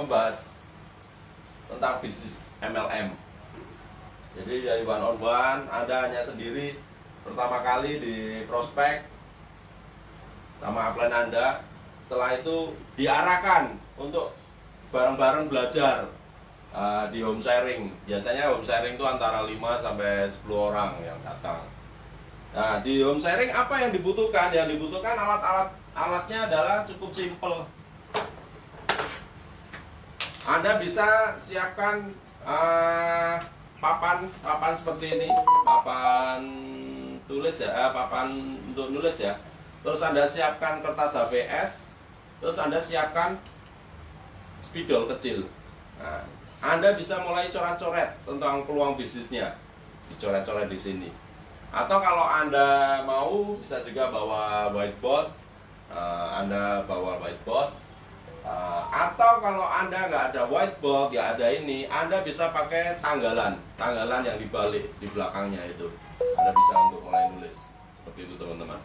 membahas tentang bisnis MLM. Jadi dari one on one, Anda hanya sendiri pertama kali di prospek sama upline Anda. Setelah itu diarahkan untuk bareng-bareng belajar di home sharing. Biasanya home sharing itu antara 5 sampai 10 orang yang datang. Nah, di home sharing apa yang dibutuhkan? Yang dibutuhkan alatnya adalah cukup simple. Anda bisa siapkan papan seperti ini, papan tulis ya, papan untuk nulis ya. Terus Anda siapkan kertas HVS, terus Anda siapkan spidol kecil. Nah, Anda bisa mulai coret-coret tentang peluang bisnisnya, dicoret-coret di sini. Atau kalau Anda mau bisa juga bawa whiteboard, Anda bawa whiteboard. Atau kalau Anda nggak ada whiteboard, ya ada ini, Anda bisa pakai tanggalan yang dibalik di belakangnya itu. Anda bisa untuk mulai nulis seperti itu teman-teman.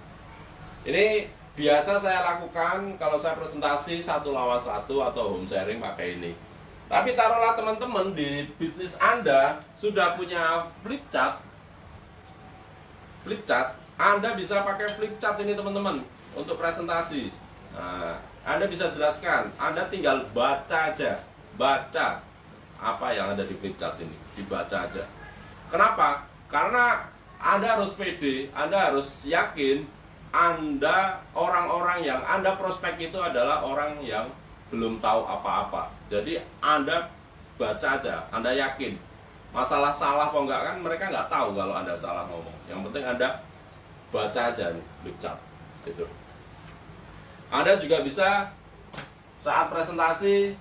Ini biasa saya lakukan kalau saya presentasi 1 lawan 1 atau home sharing pakai ini. Tapi taruhlah teman-teman di bisnis Anda sudah punya flip chart, Anda bisa pakai flip chart ini teman-teman untuk presentasi. Nah, Anda bisa jelaskan, Anda tinggal baca aja, baca apa yang ada di flip chart ini, dibaca aja. Kenapa? Karena Anda harus pede, Anda harus yakin, Anda orang-orang yang Anda prospek itu adalah orang yang belum tahu apa-apa. Jadi Anda baca aja, Anda yakin. Masalah salah apa enggak kan mereka nggak tahu kalau Anda salah ngomong. Yang penting Anda baca aja nih flip chart gitu. Anda juga bisa saat presentasi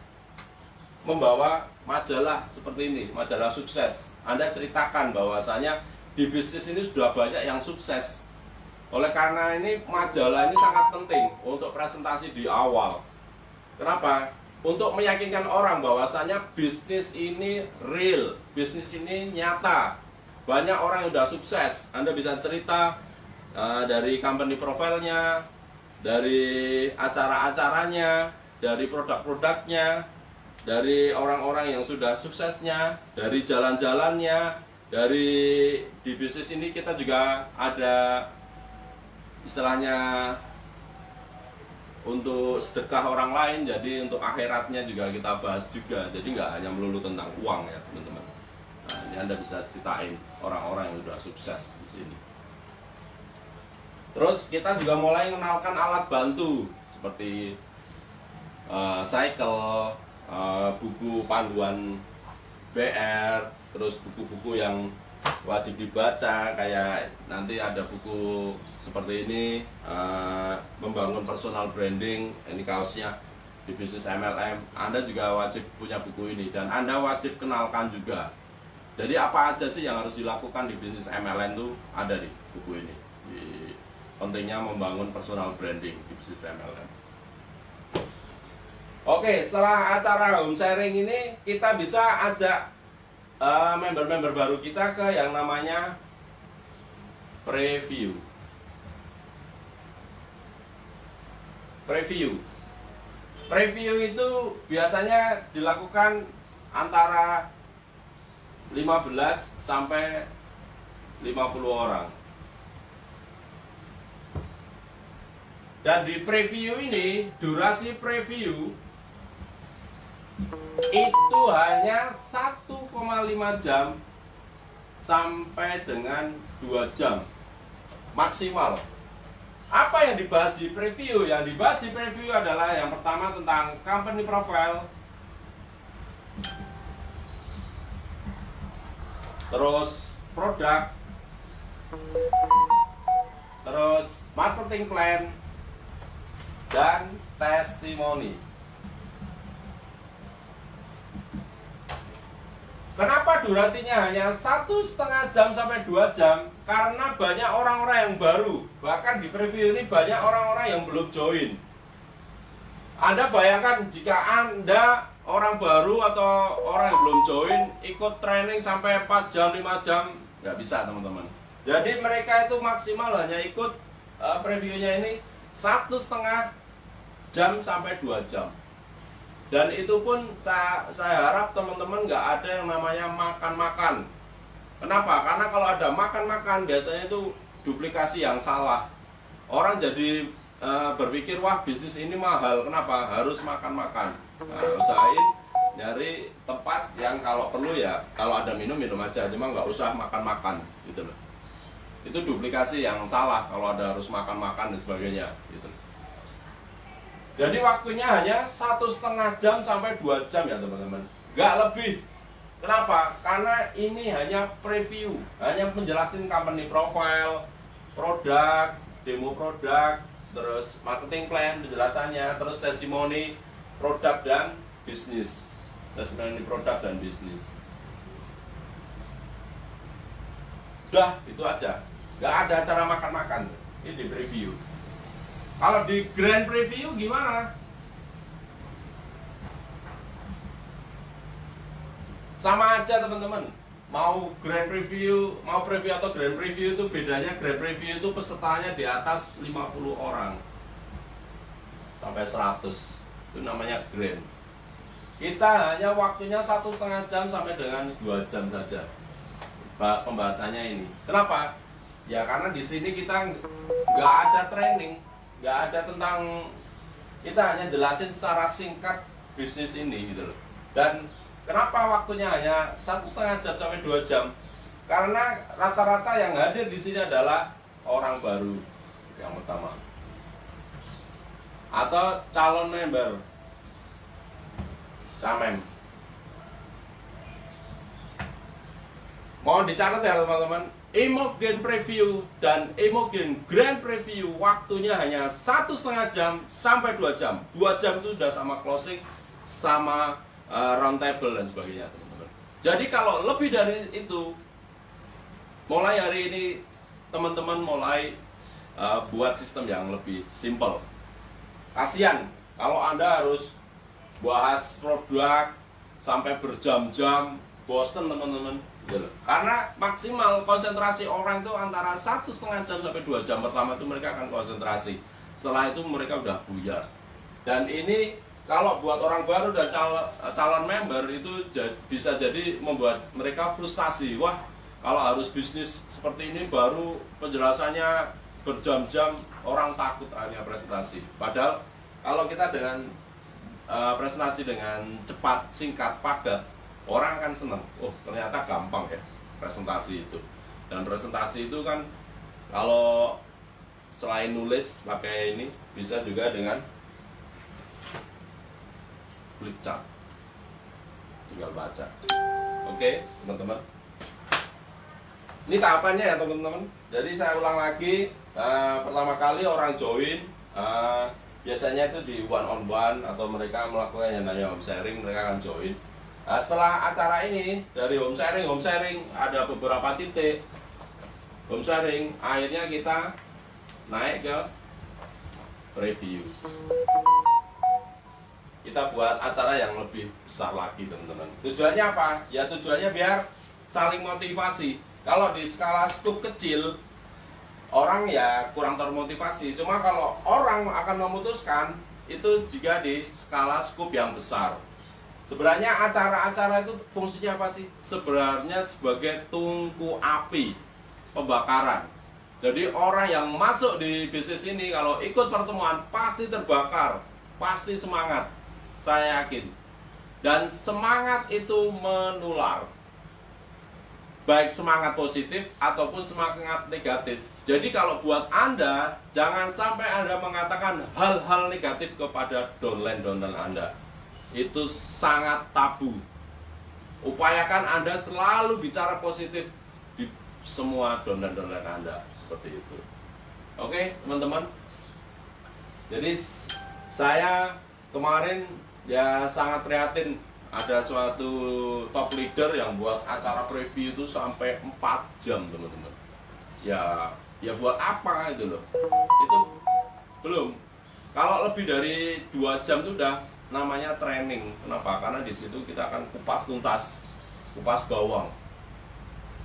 membawa majalah seperti ini, majalah sukses. Anda ceritakan bahwasanya di bisnis ini sudah banyak yang sukses. Oleh karena ini majalah ini sangat penting untuk presentasi di awal. Kenapa? Untuk meyakinkan orang bahwasanya bisnis ini real, bisnis ini nyata. Banyak orang yang sudah sukses. Anda bisa cerita dari company profile-nya, dari acara-acaranya, dari produk-produknya, dari orang-orang yang sudah suksesnya, dari jalan-jalannya, dari di bisnis ini kita juga ada istilahnya untuk sedekah orang lain, jadi untuk akhiratnya juga kita bahas juga. Jadi nggak hanya melulu tentang uang ya teman-teman. Nah, ini Anda bisa ceritain orang-orang yang sudah sukses di sini. Terus kita juga mulai mengenalkan alat bantu seperti cycle, buku panduan BR, terus buku-buku yang wajib dibaca, kayak nanti ada buku seperti ini, membangun personal branding, ini kaosnya di bisnis MLM. Anda juga wajib punya buku ini dan Anda wajib kenalkan juga. Jadi apa aja sih yang harus dilakukan di bisnis MLM itu ada di buku ini. Pentingnya membangun personal branding di bisnis MLM. Oke, setelah acara home sharing ini kita bisa ajak member-member baru kita ke yang namanya preview. Preview itu biasanya dilakukan antara 15 sampai 50 orang. Dan di preview ini, durasi preview itu hanya 1,5 jam sampai dengan 2 jam maksimal. Apa yang dibahas di preview? Yang dibahas di preview adalah yang pertama tentang company profile, terus produk, terus marketing plan, dan testimoni. Kenapa durasinya hanya 1,5 jam sampai 2 jam? Karena banyak orang-orang yang baru. Bahkan di preview ini banyak orang-orang yang belum join. Anda bayangkan jika Anda orang baru atau orang yang belum join ikut training sampai 4 jam, 5 jam, nggak bisa teman-teman. Jadi mereka itu maksimal hanya ikut previewnya ini 1,5 jam sampai 2 jam. Dan itu pun saya harap teman-teman nggak ada yang namanya makan-makan. Kenapa? Karena kalau ada makan-makan biasanya itu duplikasi yang salah. Orang jadi berpikir, wah bisnis ini mahal, kenapa? Harus makan-makan. Nah, usahain nyari tempat yang kalau perlu ya, kalau ada minum aja, cuma nggak usah makan-makan gitu loh. Itu duplikasi yang salah kalau ada harus makan-makan dan sebagainya gitu. Jadi waktunya hanya 1,5 jam sampai 2 jam ya teman-teman, nggak lebih. Kenapa? Karena ini hanya preview, hanya menjelaskan company profile, produk, demo produk, terus marketing plan penjelasannya, terus testimoni produk dan bisnis, testimoni produk dan bisnis. Udah, itu aja, nggak ada cara makan-makan. Ini di preview. Kalau di grand preview gimana? Sama aja teman-teman. Mau grand preview, mau preview atau grand preview itu bedanya, grand preview itu pesertanya di atas 50 orang sampai 100. Itu namanya grand. Kita hanya waktunya 1,5 jam sampai dengan 2 jam saja pembahasannya ini. Kenapa? Ya karena di sini kita nggak ada training, nggak ada tentang, kita hanya jelasin secara singkat bisnis ini gitu loh. Dan kenapa waktunya hanya 1,5 jam sampai 2 jam? Karena rata-rata yang hadir di sini adalah orang baru yang pertama atau calon member, camen. Mohon dicatat ya teman-teman. Imogen Preview dan Imogen Grand Preview waktunya hanya 1,5 jam sampai 2 jam. 2 jam itu sudah sama closing, sama round table dan sebagainya teman-teman. Jadi kalau lebih dari itu, mulai hari ini teman-teman mulai buat sistem yang lebih simple. Kasihan kalau Anda harus bahas produk sampai berjam-jam, bosen teman-teman. Karena maksimal konsentrasi orang itu antara 1,5 jam sampai 2 jam pertama itu mereka akan konsentrasi. Setelah itu mereka udah buyar. Dan ini kalau buat orang baru dan calon member itu bisa jadi membuat mereka frustasi. Wah, kalau harus bisnis seperti ini baru penjelasannya berjam-jam, orang takut hanya presentasi. Padahal kalau kita dengan presentasi dengan cepat, singkat, padat, orang akan senang. Oh, ternyata gampang ya presentasi itu. Dan presentasi itu kan kalau selain nulis pakai ini, bisa juga dengan flip chart, tinggal baca. Oke teman-teman, ini tahapannya ya teman-teman. Jadi saya ulang lagi, pertama kali orang join, biasanya itu di one on one atau mereka melakukan yang namanya home sharing, mereka akan join. Nah, setelah acara ini, dari home sharing ada beberapa titik home sharing, akhirnya kita naik ke preview. Kita buat acara yang lebih besar lagi teman-teman. Tujuannya apa? Ya tujuannya biar saling motivasi. Kalau di skala skup kecil, orang ya kurang termotivasi. Cuma kalau orang akan memutuskan, itu jika di skala skup yang besar. Sebenarnya acara-acara itu fungsinya apa sih? Sebenarnya sebagai tungku api pembakaran. Jadi orang yang masuk di bisnis ini kalau ikut pertemuan pasti terbakar, pasti semangat. Saya yakin. Dan semangat itu menular. Baik semangat positif ataupun semangat negatif. Jadi kalau buat Anda, jangan sampai Anda mengatakan hal-hal negatif kepada downline Anda. Itu sangat tabu. Upayakan Anda selalu bicara positif di semua downline Anda, seperti itu. Oke teman-teman. Jadi saya kemarin ya sangat prihatin, ada suatu top leader yang buat acara preview itu sampai 4 jam teman-teman. Ya buat apa itu loh? Itu belum. Kalau lebih dari 2 jam itu udah namanya training. Kenapa? Karena di situ kita akan kupas tuntas, kupas bawang.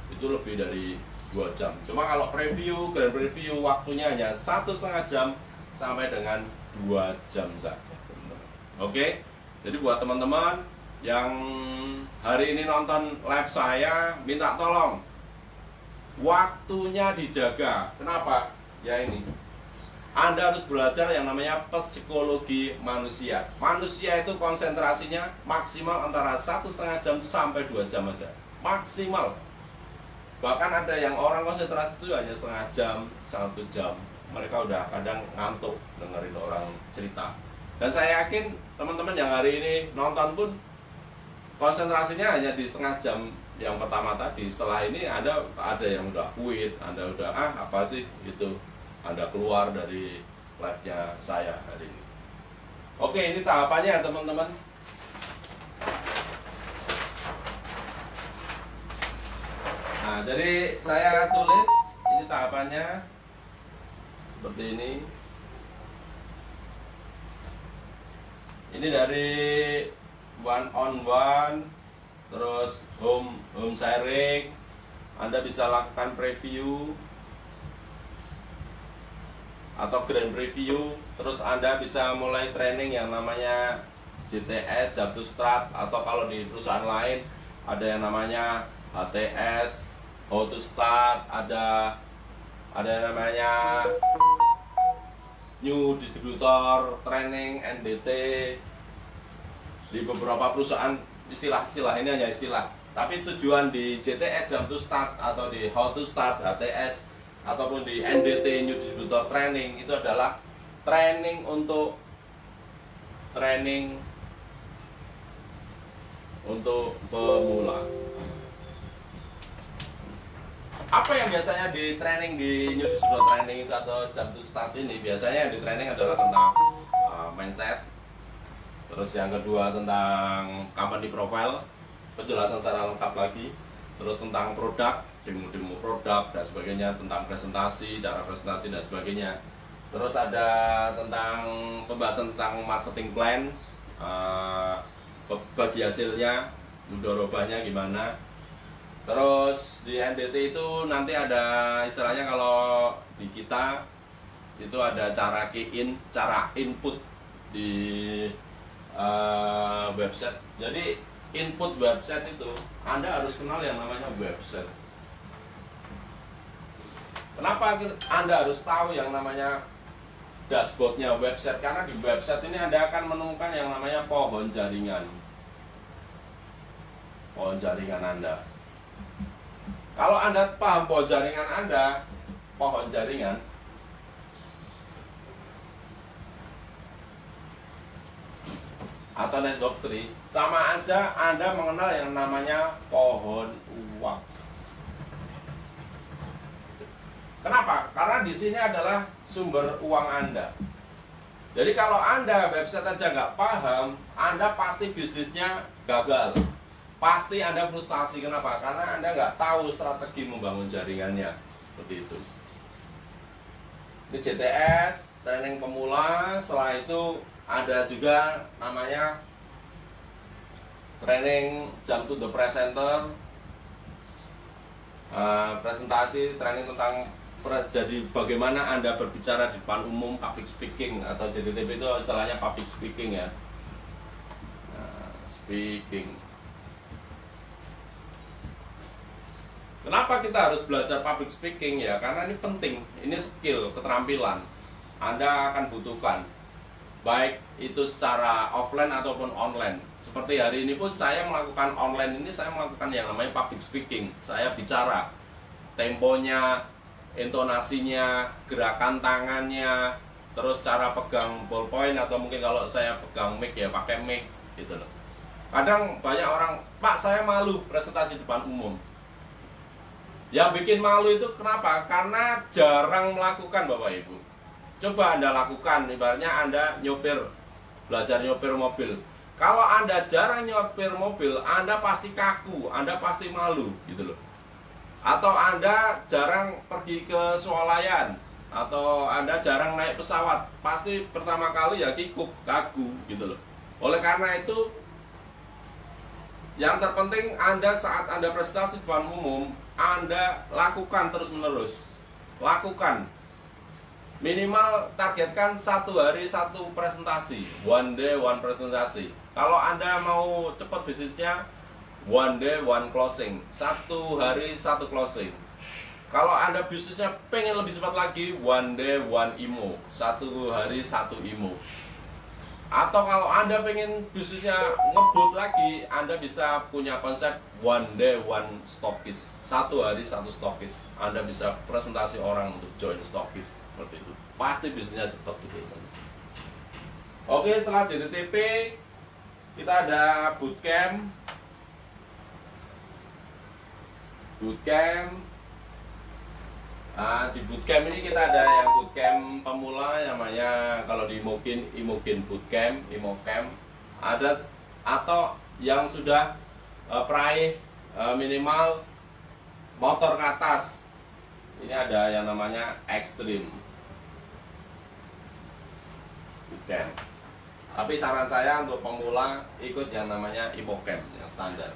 Itu lebih dari 2 jam. Cuma kalau preview, grand preview waktunya hanya 1,5 jam sampai dengan 2 jam saja. Oke? Jadi buat teman-teman yang hari ini nonton live saya, minta tolong waktunya dijaga. Kenapa? Ya ini, Anda harus belajar yang namanya psikologi manusia. Manusia itu konsentrasinya maksimal antara 1,5 jam sampai 2 jam aja, maksimal. Bahkan ada yang orang konsentrasi itu hanya setengah jam, 1 jam. Mereka udah kadang ngantuk dengerin orang cerita. Dan saya yakin teman-teman yang hari ini nonton pun konsentrasinya hanya di setengah jam yang pertama tadi. Setelah ini ada yang udah quit, Anda udah apa sih itu, Anda keluar dari live-nya saya hari ini. Oke, ini tahapannya ya teman-teman. Nah, jadi saya tulis ini tahapannya seperti ini. Ini dari one on one, terus home sharing. Anda bisa lakukan preview atau grand preview. Terus Anda bisa mulai training yang namanya JTS, Job to Start, atau kalau di perusahaan lain ada yang namanya HTS, How to Start, ada yang namanya New Distributor Training, NDT. Di beberapa perusahaan istilah ini hanya istilah, tapi tujuan di JTS, Job to Start, atau di How to Start, HTS, ataupun di NDT, New Distributor Training, itu adalah training untuk pemula. Apa yang biasanya di training di New Distributor Training itu atau Job to Start ini? Biasanya yang di training adalah tentang mindset. Terus yang kedua tentang company profile, penjelasan secara lengkap lagi. Terus tentang produk, demo produk dan sebagainya, tentang presentasi, cara presentasi dan sebagainya. Terus ada tentang pembahasan tentang marketing plan, bagi hasilnya, mudorobahnya gimana. Terus di NDT itu nanti ada istilahnya, kalau di kita itu ada cara key-in, cara input di website. Jadi input website itu Anda harus kenal yang namanya website. Kenapa Anda harus tahu yang namanya dashboardnya website? Karena di website ini Anda akan menemukan yang namanya pohon jaringan Anda. Kalau Anda paham pohon jaringan atau network tree, sama aja Anda mengenal yang namanya pohon uang. Kenapa? Karena di sini adalah sumber uang Anda. Jadi kalau Anda website aja nggak paham, Anda pasti bisnisnya gagal. Pasti Anda frustasi. Kenapa? Karena Anda nggak tahu strategi membangun jaringannya. Seperti itu. Ini JTS, training pemula. Setelah itu ada juga namanya training Jump to the Presenter, presentasi, training tentang jadi bagaimana Anda berbicara di depan umum, public speaking, atau JDTP itu istilahnya public speaking ya. Speaking. Kenapa kita harus belajar public speaking ya? Karena ini penting, ini skill, keterampilan Anda akan butuhkan, baik itu secara offline ataupun online. Seperti hari ini pun saya melakukan online ini, saya melakukan yang namanya public speaking. Saya bicara, temponya, intonasinya, gerakan tangannya, terus cara pegang ballpoint, atau mungkin kalau saya pegang mic ya pakai mic gitu loh. Kadang banyak orang, Pak saya malu presentasi depan umum. Yang bikin malu itu kenapa? Karena jarang melakukan, Bapak Ibu. Coba Anda lakukan, ibaratnya Anda belajar nyopir mobil. Kalau Anda jarang nyopir mobil, Anda pasti kaku, Anda pasti malu gitu loh. Atau Anda jarang pergi ke swalayan, atau Anda jarang naik pesawat, pasti pertama kali ya kikuk, kaku gitu loh. Oleh karena itu, yang terpenting Anda saat Anda presentasi di depan umum, Anda lakukan terus-menerus. Lakukan. Minimal targetkan 1 hari 1 presentasi, 1 day 1 presentasi. Kalau Anda mau cepat bisnisnya, 1 day 1 closing, 1 hari 1 closing. Kalau Anda bisnisnya pengen lebih cepat lagi, 1 day 1 IMO, 1 hari 1 IMO. Atau kalau Anda pengen bisnisnya ngebut lagi, Anda bisa punya konsep 1 day 1 stokis, 1 hari 1 stokis. Anda bisa presentasi orang untuk join stokis, seperti itu. Pasti bisnisnya cepat gitu. Oke, setelah JTTP kita ada bootcamp. Di bootcamp ini kita ada yang bootcamp pemula, namanya kalau di Imogen bootcamp, Imocamp. Ada atau yang sudah peraih minimal motor ke atas. Ini ada yang namanya Extreme bootcamp. Tapi saran saya untuk pemula ikut yang namanya Imocamp yang standar.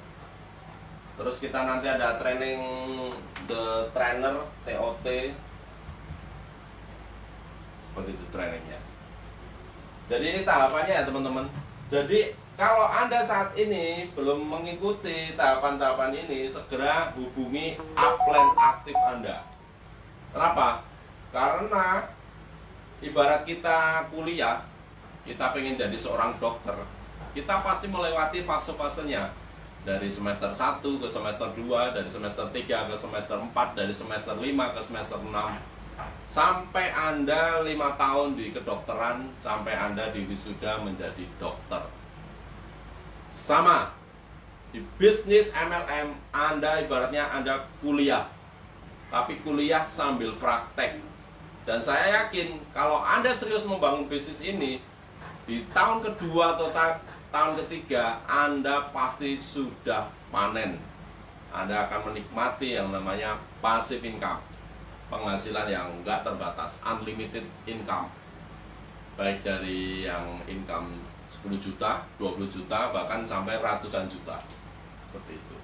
Terus kita nanti ada training The Trainer, TOT, seperti itu trainingnya. Jadi ini tahapannya ya teman-teman. Jadi kalau Anda saat ini belum mengikuti tahapan-tahapan ini, segera hubungi upline aktif Anda. Kenapa? Karena ibarat kita kuliah, kita pengen jadi seorang dokter, kita pasti melewati fase-fasenya. Dari semester 1 ke semester 2, dari semester 3 ke semester 4, dari semester 5 ke semester 6, sampai Anda 5 tahun di kedokteran, sampai Anda di wisuda menjadi dokter. Sama di bisnis MLM, Anda ibaratnya Anda kuliah, tapi kuliah sambil praktek. Dan saya yakin kalau Anda serius membangun bisnis ini, di tahun kedua atau tahun ketiga Anda pasti sudah panen. Anda akan menikmati yang namanya passive income, penghasilan yang enggak terbatas, unlimited income. Baik dari yang income 10 juta, 20 juta, bahkan sampai ratusan juta. Seperti itu.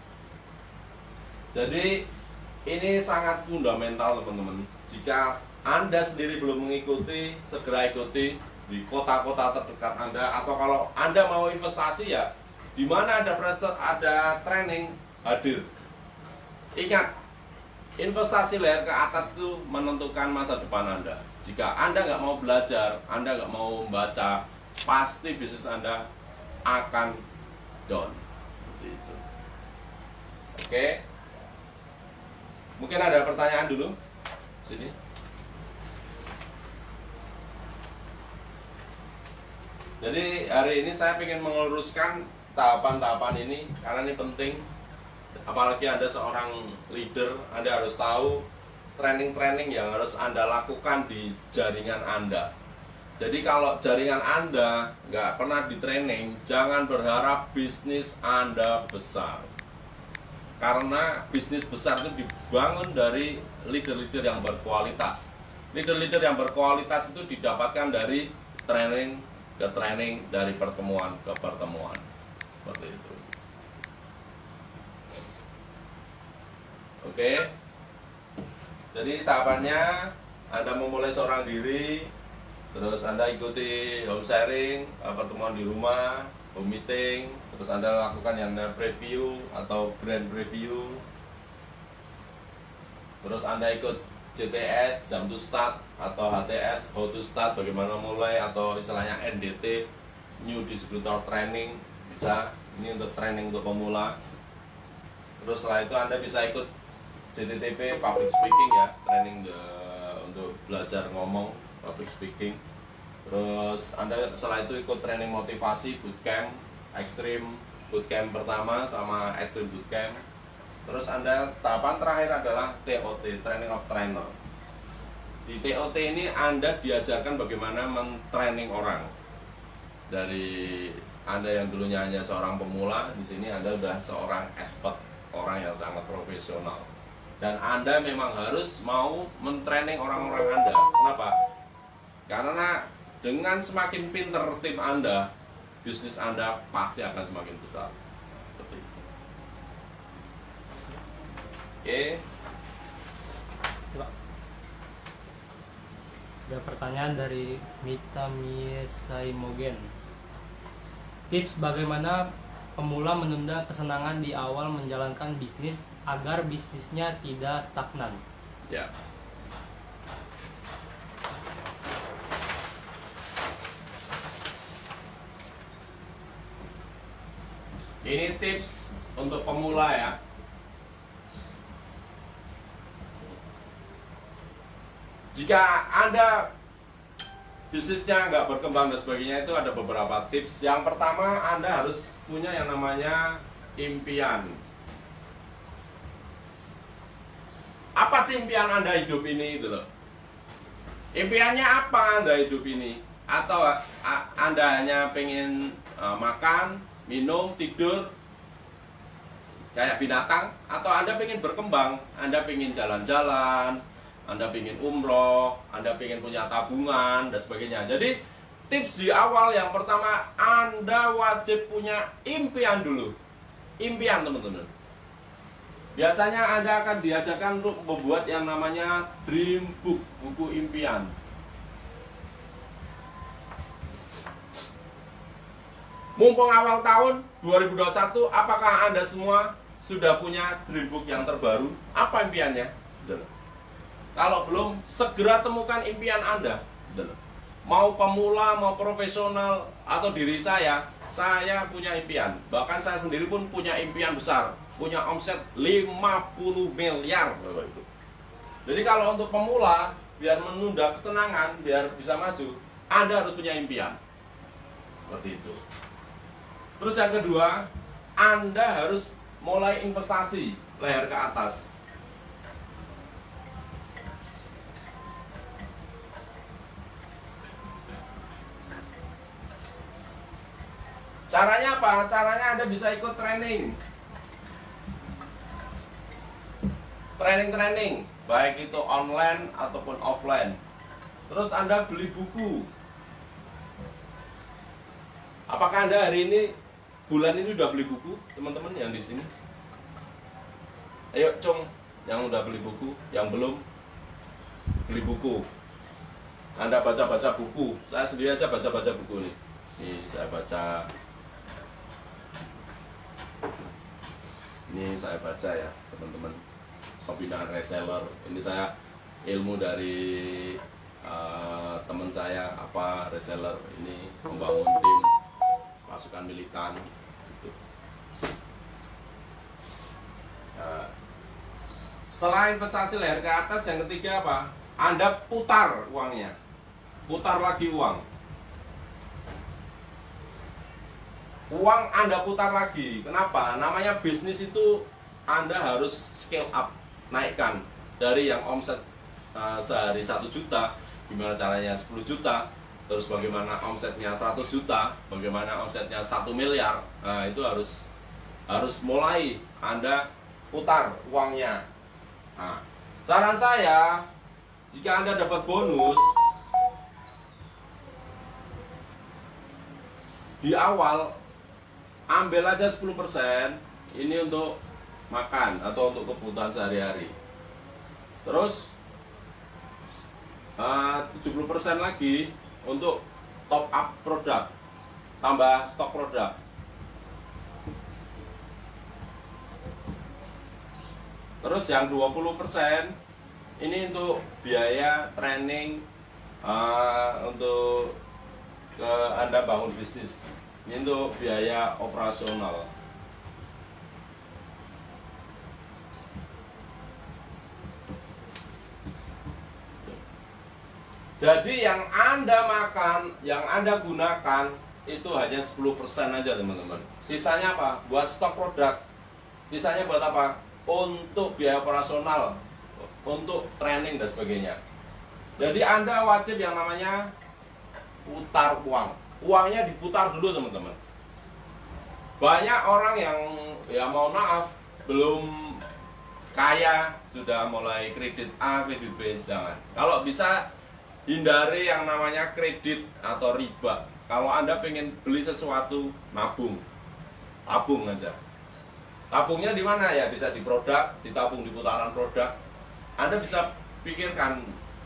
Jadi ini sangat fundamental teman-teman. Jika Anda sendiri belum mengikuti, segera ikuti di kota-kota terdekat Anda, atau kalau Anda mau investasi ya di mana ada training, hadir. Ingat, investasi layar ke atas itu menentukan masa depan Anda. Jika Anda nggak mau belajar, Anda nggak mau membaca, pasti bisnis Anda akan down. Seperti itu. Oke, mungkin ada pertanyaan dulu sini. Jadi hari ini saya ingin meluruskan tahapan-tahapan ini karena ini penting. Apalagi Anda seorang leader, Anda harus tahu training-training yang harus Anda lakukan di jaringan Anda. Jadi kalau jaringan Anda nggak pernah di training, jangan berharap bisnis Anda besar. Karena bisnis besar itu dibangun dari leader-leader yang berkualitas. Leader-leader yang berkualitas itu didapatkan dari training ke training, dari pertemuan ke pertemuan, seperti itu. Oke, jadi tahapannya Anda memulai seorang diri, terus Anda ikuti home sharing, pertemuan di rumah, home meeting, terus Anda lakukan yang preview atau grand review, terus Anda ikut JTS, jam to start, atau HTS, how to start, bagaimana mulai, atau istilahnya NDT, New Distributor Training, bisa. Ini untuk training untuk pemula. Terus setelah itu Anda bisa ikut JTTP Public Speaking ya, training untuk belajar ngomong, public speaking. Terus Anda setelah itu ikut training motivasi, bootcamp, Extreme bootcamp pertama sama Extreme bootcamp. Terus Anda tahapan terakhir adalah TOT, Training of Trainer. Di TOT ini Anda diajarkan bagaimana men-training orang. Dari Anda yang dulunya hanya seorang pemula, di sini Anda sudah seorang expert, orang yang sangat profesional. Dan Anda memang harus mau men-training orang-orang Anda. Kenapa? Karena dengan semakin pinter tim Anda, bisnis Anda pasti akan semakin besar. Seperti itu. Oke. Ada pertanyaan dari Mita Miesaimogen. Tips bagaimana pemula menunda kesenangan di awal menjalankan bisnis agar bisnisnya tidak stagnan? Ya. Ini tips untuk pemula ya. Jika Anda bisnisnya nggak berkembang dan sebagainya, itu ada beberapa tips. Yang pertama, Anda harus punya yang namanya impian. Apa sih impian Anda hidup ini itu loh? Impiannya apa Anda hidup ini? Atau Anda hanya pengen makan, minum, tidur kayak binatang? Atau Anda pengen berkembang? Anda pengen jalan-jalan, Anda pengen umroh, Anda pengen punya tabungan dan sebagainya. Jadi tips di awal yang pertama, Anda wajib punya impian dulu. Impian teman-teman. Biasanya Anda akan diajarkan untuk membuat yang namanya dream book, buku impian. Mumpung awal tahun 2021, apakah Anda semua sudah punya dream book yang terbaru? Apa impiannya? Kalau belum, segera temukan impian Anda. Mau pemula, mau profesional, atau diri saya punya impian. Bahkan saya sendiri pun punya impian besar, punya omset 50 miliar. Jadi kalau untuk pemula, biar menunda kesenangan, biar bisa maju, Anda harus punya impian. Seperti itu. Terus yang kedua, Anda harus mulai investasi leher ke atas. Caranya apa? Caranya Anda bisa ikut training. Training, baik itu online ataupun offline. Terus Anda beli buku. Apakah Anda hari ini, bulan ini udah beli buku, teman-teman yang di sini? Ayo, Cung, yang udah beli buku, yang belum beli buku. Anda baca-baca buku. Saya sendiri aja baca-baca buku nih. Nih, saya baca. Ini saya baca ya, teman-teman. Pembinaan reseller. Ini saya ilmu dari teman saya, apa reseller ini, membangun tim pasukan militan gitu. Nah, setelah investasi leher ke atas, yang ketiga apa? Anda putar uangnya, putar lagi uang. Uang Anda putar lagi. Kenapa? Namanya bisnis itu Anda harus scale up, naikkan dari yang omset sehari 1 juta, gimana caranya 10 juta, terus bagaimana omsetnya 100 juta, bagaimana omsetnya 1 miliar. Nah, itu harus mulai Anda putar uangnya. Nah, saran saya, jika Anda dapat bonus di awal, ambil aja 10%, ini untuk makan atau untuk kebutuhan sehari-hari. Terus 70% lagi untuk top up produk, tambah stok produk. Terus yang 20% ini untuk biaya training, untuk Anda bangun bisnis. Ini untuk biaya operasional. Jadi yang Anda makan, yang Anda gunakan itu hanya 10% aja teman-teman. Sisanya apa? Buat stok produk. Sisanya buat apa? Untuk biaya operasional, untuk training dan sebagainya. Jadi Anda wajib yang namanya putar uang. Uangnya diputar dulu teman-teman. Banyak orang yang, ya mohon maaf, belum kaya sudah mulai kredit A, kredit B. Jangan. Kalau bisa hindari yang namanya kredit atau riba. Kalau Anda pengen beli sesuatu, nabung, tabung aja. Tabungnya di mana ya? Bisa di produk, ditabung di putaran produk. Anda bisa pikirkan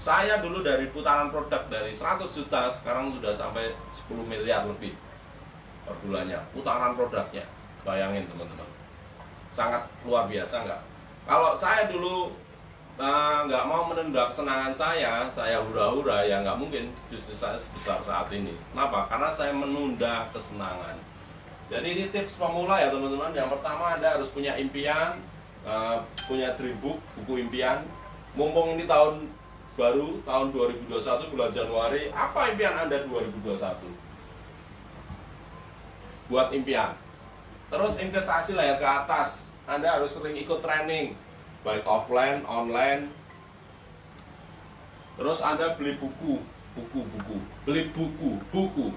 Saya dulu dari putaran produk dari 100 juta sekarang sudah sampai 10 miliar lebih per bulannya putaran produknya. Bayangin teman-teman, sangat luar biasa nggak? Kalau saya dulu nggak mau menunda kesenangan saya hura-hura, ya nggak mungkin bisnis saya sebesar saat ini. Kenapa? Karena saya menunda kesenangan. Jadi ini tips pemula ya teman-teman. Yang pertama, Anda harus punya impian, punya dream book, buku impian. Mumpung ini tahun baru, tahun 2021 bulan Januari, apa impian Anda 2021? Buat impian. Terus investasi layar ke atas. Anda harus sering ikut training, baik offline, online. Terus Anda beli buku. Beli buku.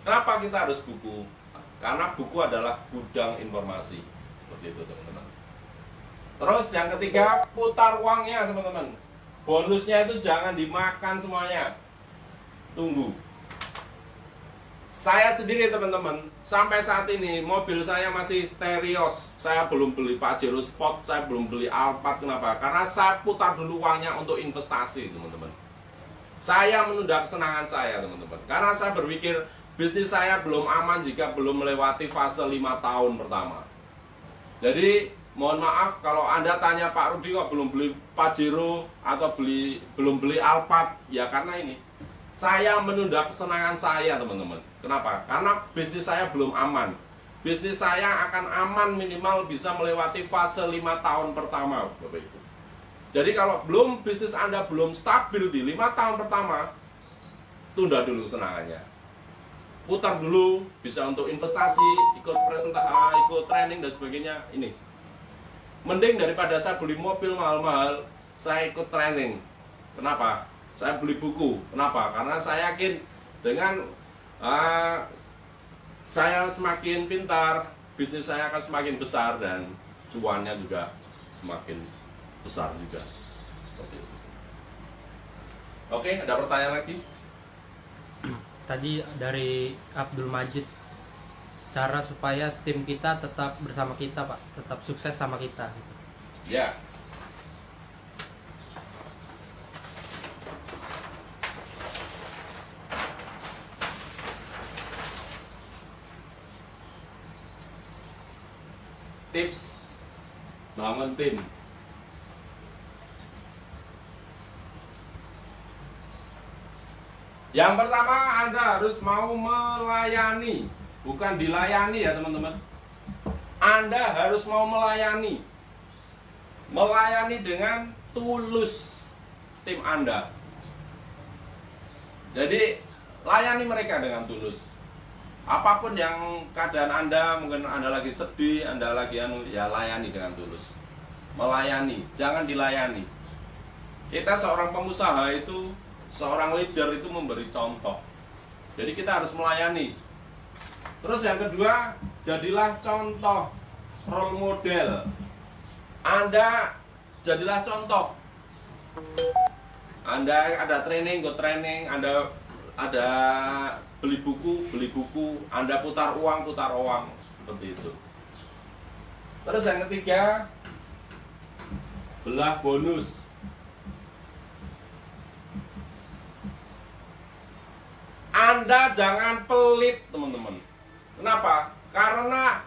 Kenapa kita harus buku? Karena buku adalah gudang informasi. Seperti itu teman-teman. Terus yang ketiga, putar uangnya teman-teman. Bonusnya itu jangan dimakan semuanya. Tunggu. Saya sendiri teman-teman, sampai saat ini mobil saya masih Terios. Saya belum beli Pajero Sport, saya belum beli Alphard. Kenapa? Karena saya putar dulu uangnya untuk investasi teman-teman. Saya menunda kesenangan saya teman-teman. Karena saya berpikir bisnis saya belum aman jika belum melewati fase 5 tahun pertama. Jadi mohon maaf kalau Anda tanya Pak Rudi kok belum beli Pajero atau belum beli Alphard, ya karena ini saya menunda kesenangan saya teman-teman. Kenapa? Karena bisnis saya belum aman. Bisnis saya akan aman minimal bisa melewati fase 5 tahun pertama Bapak Ibu. Jadi kalau bisnis Anda belum stabil di 5 tahun pertama, tunda dulu kesenangannya. Putar dulu, bisa untuk investasi, ikut presentasi, ikut training dan sebagainya. Ini mending daripada saya beli mobil mahal-mahal, saya ikut training. Kenapa? Saya beli buku. Kenapa? Karena saya yakin dengan saya semakin pintar, bisnis saya akan semakin besar dan cuannya juga semakin besar juga. Oke, ada pertanyaan lagi? Tadi dari Abdul Majid, cara supaya tim kita tetap bersama kita Pak, tetap sukses sama kita. Ya. Tips bangun tim. Yang pertama, Anda harus mau melayani, bukan dilayani ya teman-teman. Anda harus mau melayani. Melayani dengan tulus tim Anda. Jadi, layani mereka dengan tulus. Apapun yang keadaan Anda, mungkin Anda lagi sedih, Anda lagi ya layani dengan tulus. Melayani, jangan dilayani. Kita seorang pengusaha itu, seorang leader itu memberi contoh. Jadi kita harus melayani. Terus yang kedua, jadilah contoh, role model. Anda jadilah contoh. Anda ada training, go training. Anda ada beli buku, Anda putar uang, seperti itu. Terus yang ketiga, belah bonus. Anda jangan pelit teman-teman. Kenapa? Karena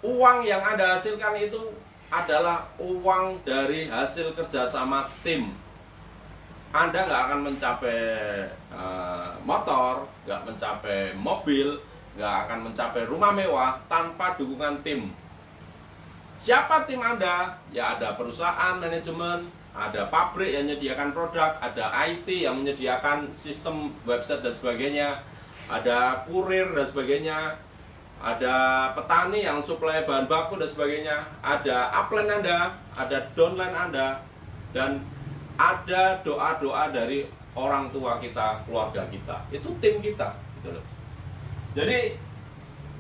uang yang Anda hasilkan itu adalah uang dari hasil kerjasama tim. Anda nggak akan mencapai motor, nggak mencapai mobil, nggak akan mencapai rumah mewah tanpa dukungan tim. Siapa tim Anda? Ya ada perusahaan manajemen, ada pabrik yang menyediakan produk, ada IT yang menyediakan sistem website dan sebagainya, ada kurir dan sebagainya, ada petani yang suplai bahan baku dan sebagainya, ada upline Anda, ada downline Anda, dan ada doa-doa dari orang tua kita, keluarga kita. Itu tim kita, gitu loh. Jadi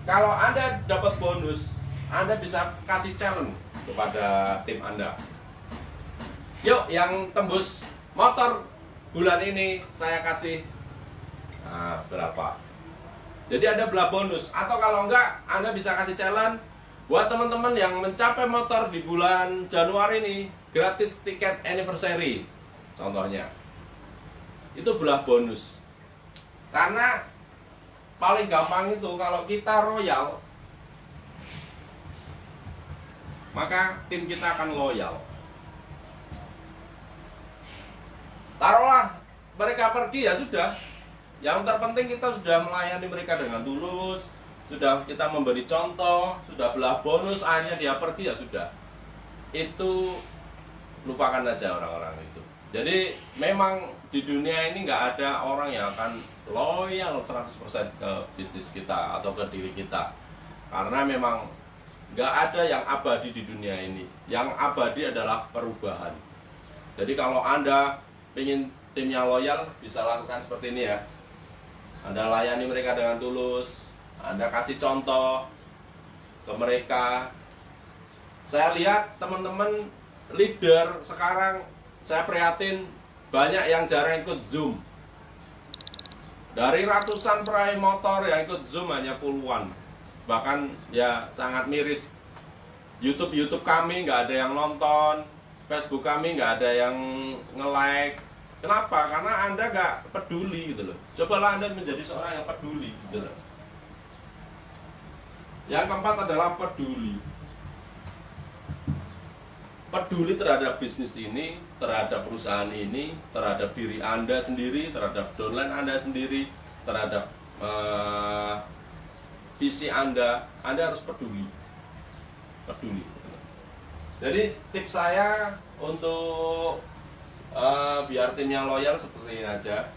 kalau Anda dapat bonus, Anda bisa kasih challenge kepada tim Anda. Yuk, yang tembus motor bulan ini saya kasih berapa. Jadi ada belah bonus. Atau kalau enggak, Anda bisa kasih challenge buat teman-teman yang mencapai motor di bulan Januari ini, gratis tiket anniversary. contohnya. Itu belah bonus. Karena paling gampang itu kalau kita royal, maka tim kita akan loyal. Taruhlah mereka pergi, ya sudah. Yang terpenting kita sudah melayani mereka dengan tulus, sudah kita memberi contoh, sudah belah bonus, akhirnya dia pergi, ya sudah. Itu lupakan aja orang-orang itu. Jadi memang di dunia ini nggak ada orang yang akan loyal 100% ke bisnis kita atau ke diri kita. Karena memang nggak ada yang abadi di dunia ini. Yang abadi adalah perubahan. Jadi kalau Anda ingin timnya loyal, bisa lakukan seperti ini ya. Anda layani mereka dengan tulus, Anda kasih contoh ke mereka. Saya lihat teman-teman leader sekarang, saya prihatin banyak yang jarang ikut Zoom. Dari ratusan peraih motor yang ikut Zoom hanya puluhan. Bahkan ya sangat miris. YouTube kami nggak ada yang nonton, Facebook kami nggak ada yang nge-like. Kenapa? Karena Anda nggak peduli gitu loh. Cobalah Anda menjadi seorang yang peduli gitu loh. Yang keempat adalah peduli. Peduli terhadap bisnis ini, terhadap perusahaan ini, terhadap diri Anda sendiri, terhadap downline Anda sendiri, terhadap visi Anda harus peduli. Peduli. Jadi tips saya untuk biar timnya loyal seperti ini aja.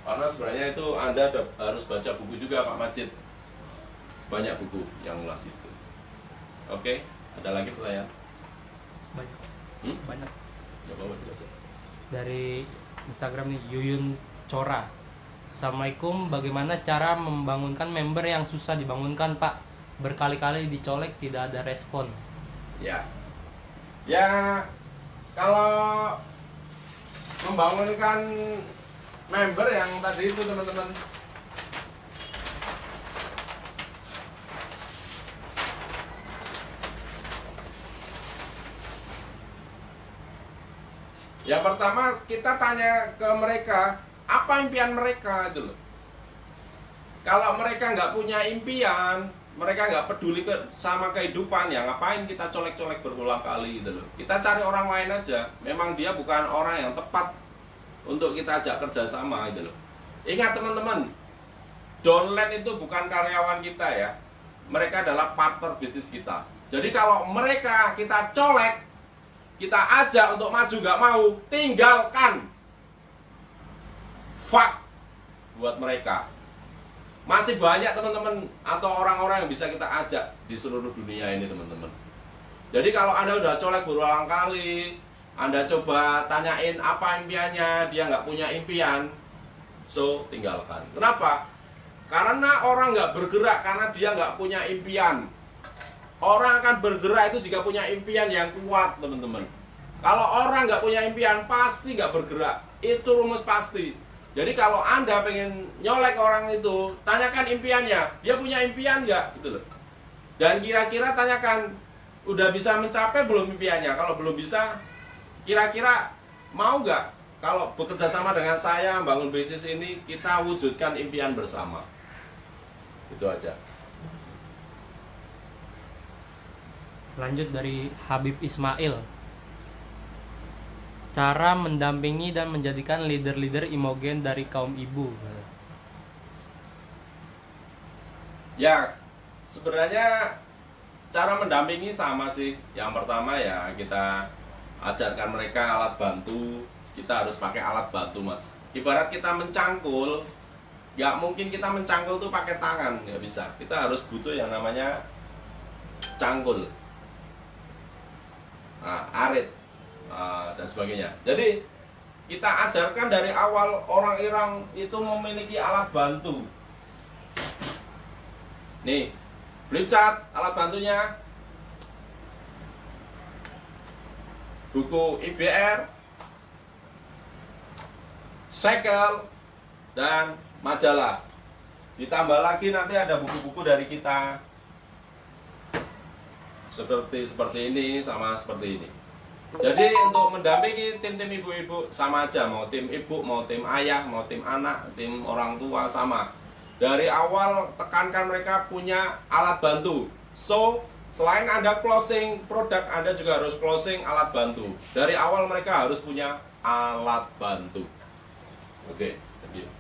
Karena sebenarnya itu Anda harus baca buku juga Pak Majid. Banyak buku yang ngulas itu. Oke, ada lagi pertanyaan? Banyak. Banyak. Ya, bawa aja. Dari Instagram nih, Yuyun Cora. Assalamualaikum, bagaimana cara membangunkan member yang susah dibangunkan Pak? Berkali-kali dicolek tidak ada respon. Ya, kalau membangunkan member yang tadi itu teman-teman, yang pertama kita tanya ke mereka apa impian mereka itu loh. Kalau mereka nggak punya impian, mereka nggak peduli sama kehidupan, ya ngapain kita colek-colek berulang kali gitu loh. Kita cari orang lain aja. Memang dia bukan orang yang tepat untuk kita ajak kerja sama gitu loh. Ingat teman-teman, downline itu bukan karyawan kita ya. Mereka adalah partner bisnis kita. Jadi kalau mereka kita colek, kita ajak untuk maju nggak mau, tinggalkan. Fuck buat mereka. Masih banyak teman-teman atau orang-orang yang bisa kita ajak di seluruh dunia ini teman-teman. Jadi kalau Anda udah colek berulang kali, Anda coba tanyain apa impiannya, dia nggak punya impian, so tinggalkan. Kenapa? Karena orang nggak bergerak karena dia nggak punya impian. Orang akan bergerak itu jika punya impian yang kuat teman-teman. Kalau orang nggak punya impian pasti nggak bergerak. Itu rumus pasti. Jadi kalau Anda pengen nyolek orang itu, tanyakan impiannya. Dia punya impian nggak? Gitu loh. Dan kira-kira tanyakan, udah bisa mencapai belum impiannya? Kalau belum bisa, kira-kira mau nggak? Kalau bekerja sama dengan saya, membangun bisnis ini, kita wujudkan impian bersama. Itu aja. Lanjut dari Habib Ismail. Cara mendampingi dan menjadikan leader-leader imogen dari kaum ibu. Ya, sebenarnya cara mendampingi sama sih. Yang pertama ya kita ajarkan mereka alat bantu. Kita harus pakai alat bantu mas. Ibarat kita mencangkul, nggak mungkin kita mencangkul tuh pakai tangan, nggak bisa. Kita harus butuh yang namanya cangkul, arit, dan sebagainya. Jadi kita ajarkan dari awal orang Iran itu memiliki alat bantu. Nih, flip chart alat bantunya, buku IBR, segel, dan majalah. Ditambah lagi nanti ada buku-buku dari kita seperti ini sama seperti ini. Jadi untuk mendampingi tim-tim ibu-ibu sama aja, mau tim ibu, mau tim ayah, mau tim anak, tim orang tua sama. Dari awal tekankan mereka punya alat bantu. So, selain Anda closing produk, Anda juga harus closing alat bantu. Dari awal mereka harus punya alat bantu. Oke, thank you.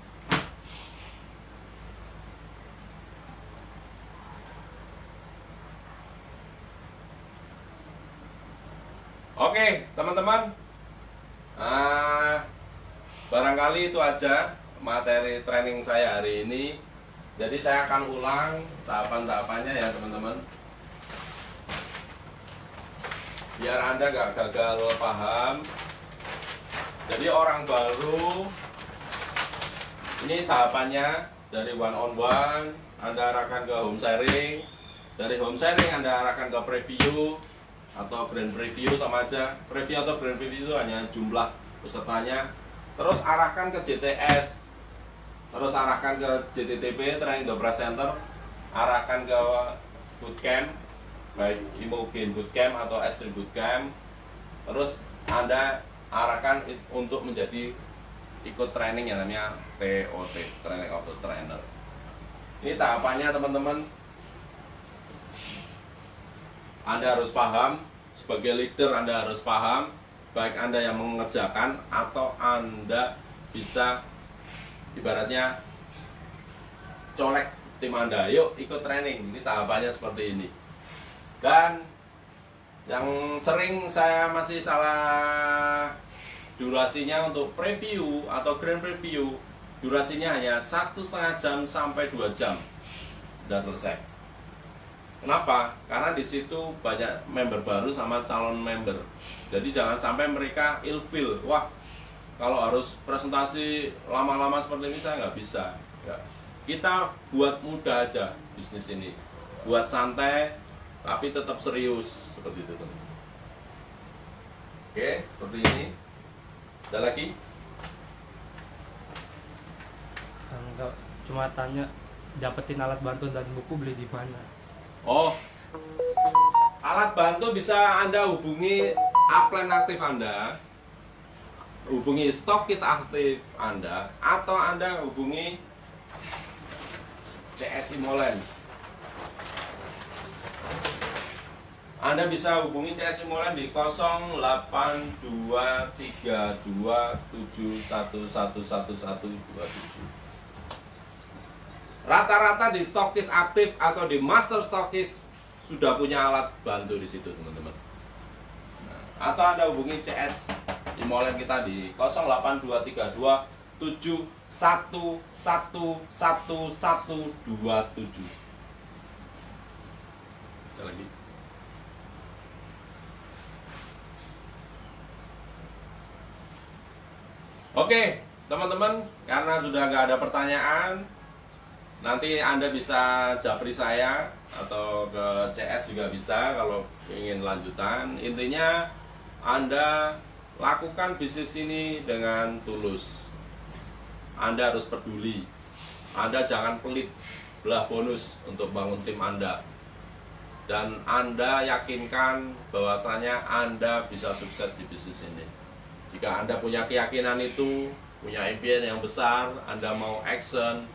Oke, teman-teman, barangkali itu aja materi training saya hari ini. Jadi saya akan ulang tahapan-tahapannya ya teman-teman, biar Anda gak gagal paham. Jadi orang baru, ini tahapannya dari one on one, Anda arahkan ke home sharing. Dari home sharing Anda arahkan ke preview atau grand preview, sama aja. Preview atau grand preview itu hanya jumlah pesertanya. Terus arahkan ke JTS, terus arahkan ke JTTP, Training the Presenter, arahkan ke bootcamp, baik Imogen Bootcamp atau Extreme Bootcamp. Terus Anda arahkan untuk menjadi ikut training yang namanya TOT, Training of the Trainer. Ini tahapannya teman-teman. Anda harus paham, sebagai leader Anda harus paham, baik Anda yang mengerjakan atau Anda bisa ibaratnya colek tim Anda, yuk ikut training. Ini tahapannya seperti ini. Dan yang sering saya masih salah durasinya untuk preview atau grand preview, durasinya hanya 1,5 jam sampai 2 jam sudah selesai. Kenapa? Karena di situ banyak member baru sama calon member. Jadi jangan sampai mereka ilfeel. Wah, kalau harus presentasi lama-lama seperti ini saya nggak bisa. Ya. Kita buat mudah aja bisnis ini. Buat santai, tapi tetap serius seperti itu, teman. Oke, seperti ini. Ada lagi? Enggak, cuma tanya dapetin alat bantu dan buku beli di mana. Oh, alat bantu bisa Anda hubungi upline aktif Anda, hubungi stok kita aktif Anda, atau Anda hubungi CS Imolen. Anda bisa hubungi CS Imolen di 082327111127. Rata-rata di stokis aktif atau di master stokis sudah punya alat bantu di situ, teman-teman. Nah, atau Anda hubungi CS Imolen kita di 082327111127. Ada lagi. Oke, teman-teman, karena sudah nggak ada pertanyaan, nanti Anda bisa japri saya atau ke CS juga bisa kalau ingin lanjutan. Intinya Anda lakukan bisnis ini dengan tulus. Anda harus peduli. Anda jangan pelit belah bonus untuk bangun tim Anda. Dan Anda yakinkan bahwasanya Anda bisa sukses di bisnis ini. Jika Anda punya keyakinan itu, punya impian yang besar, Anda mau action,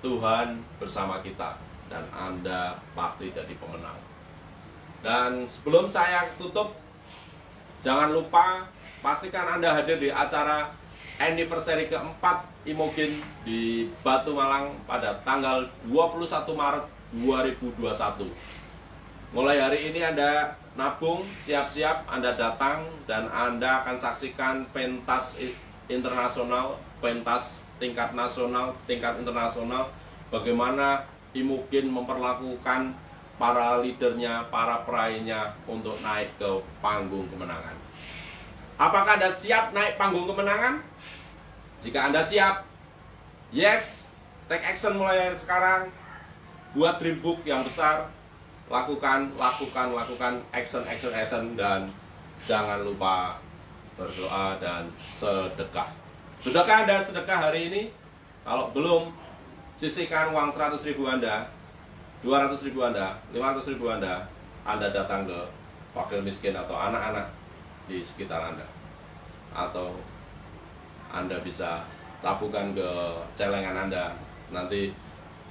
Tuhan bersama kita dan Anda pasti jadi pemenang. Dan sebelum saya tutup, jangan lupa pastikan Anda hadir di acara anniversary keempat Imogen di Batu Malang pada tanggal 21 Maret 2021. Mulai hari ini Anda nabung, siap-siap Anda datang dan Anda akan saksikan pentas internasional, pentas tingkat nasional, tingkat internasional, bagaimana Imogen memperlakukan para leadernya, para perainya untuk naik ke panggung kemenangan. Apakah Anda siap naik panggung kemenangan? Jika Anda siap, yes, take action mulai sekarang. Buat dream book yang besar, lakukan action, dan jangan lupa berdoa dan sedekah. Sudahkah Anda sedekah hari ini? Kalau belum, sisihkan uang 100.000 Anda, 200.000 Anda, 500.000 Anda datang ke fakir miskin atau anak-anak di sekitar Anda. Atau Anda bisa tabungkan ke celengan Anda. Nanti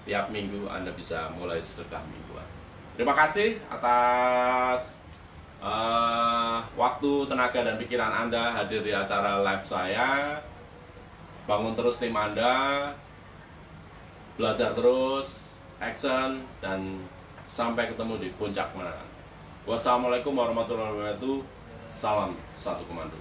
tiap minggu Anda bisa mulai sedekah mingguan. Terima kasih atas waktu, tenaga, dan pikiran Anda hadir di acara live saya. Bangun terus tim Anda, belajar terus, action, dan sampai ketemu di puncak kemenangan. Wassalamualaikum warahmatullahi wabarakatuh. Salam satu komando.